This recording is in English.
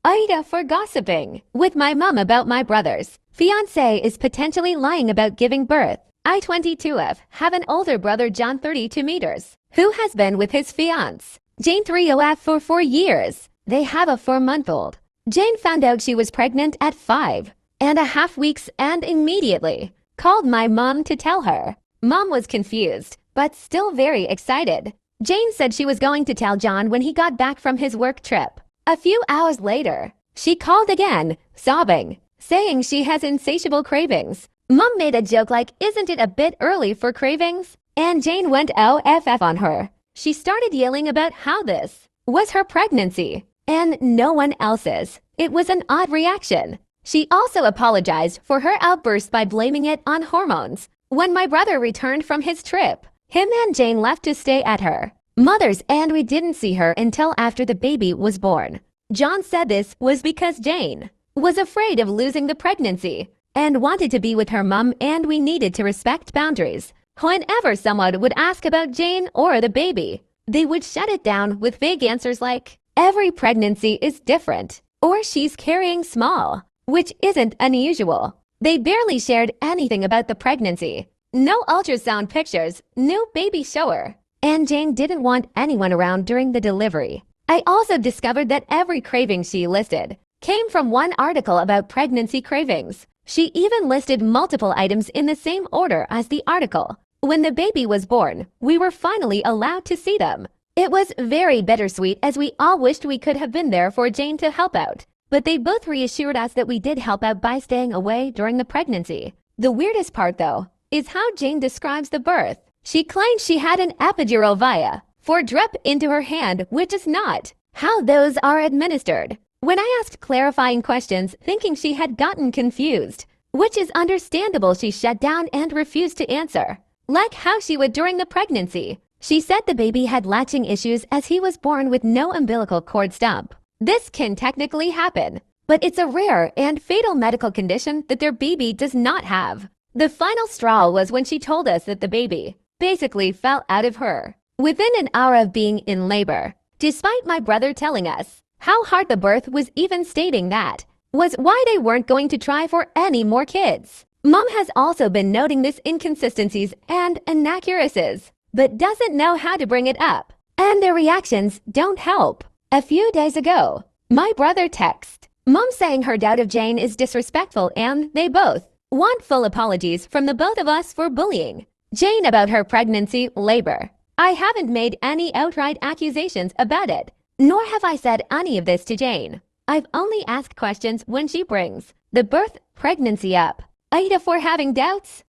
AITA for gossiping with my mom about my brother's fiance is potentially lying about giving birth. I 22F have an older brother John 32 meters who has been with his fiance Jane 30F for 4 years. They have a 4-month-old. Jane found out she was pregnant at 5.5 weeks and immediately called my mom to tell her. Mom was confused but still very excited. Jane said she was going to tell John when he got back from his work trip. A few hours later, she called again, sobbing, saying she has insatiable cravings. Mom made a joke like, "Isn't it a bit early for cravings?" And Jane went OFF on her. She started yelling about how this was her pregnancy and no one else's. It was an odd reaction. She also apologized for her outburst by blaming it on hormones. When my brother returned from his trip, him and Jane left to stay at her mother's and we didn't see her until after the baby was born. John said this was because Jane was afraid of losing the pregnancy and wanted to be with her mom, and we needed to respect boundaries. Whenever someone would ask about Jane or the baby, they would shut it down with vague answers like, "Every pregnancy is different," or "She's carrying small," which isn't unusual. They barely shared anything about the pregnancy. No ultrasound pictures, no baby shower. And Jane didn't want anyone around during the delivery. I also discovered that every craving she listed came from one article about pregnancy cravings. She even listed multiple items in the same order as the article. When the baby was born, we were finally allowed to see them. It was very bittersweet as we all wished we could have been there for Jane to help out. But they both reassured us that we did help out by staying away during the pregnancy. The weirdest part, though, is how Jane describes the birth. She claims she had an epidural via for drip into her hand, which is not how those are administered. When I asked clarifying questions, thinking she had gotten confused, which is understandable, she shut down and refused to answer, like how she would during the pregnancy. She said the baby had latching issues as he was born with no umbilical cord stump. This can technically happen, but it's a rare and fatal medical condition that their baby does not have. The final straw was when she told us that the baby basically fell out of her within an hour of being in labor, despite my brother telling us how hard the birth was, even stating that was why they weren't going to try for any more kids. Mom has also been noting this inconsistencies and inaccuracies, but doesn't know how to bring it up, and their reactions don't help. A few days ago, my brother texted Mom saying her doubt of Jane is disrespectful and they both want full apologies from the both of us for bullying Jane about her pregnancy labor. I haven't made any outright accusations about it, nor have I said any of this to Jane. I've only asked questions when she brings the birth pregnancy up. AITA for having doubts?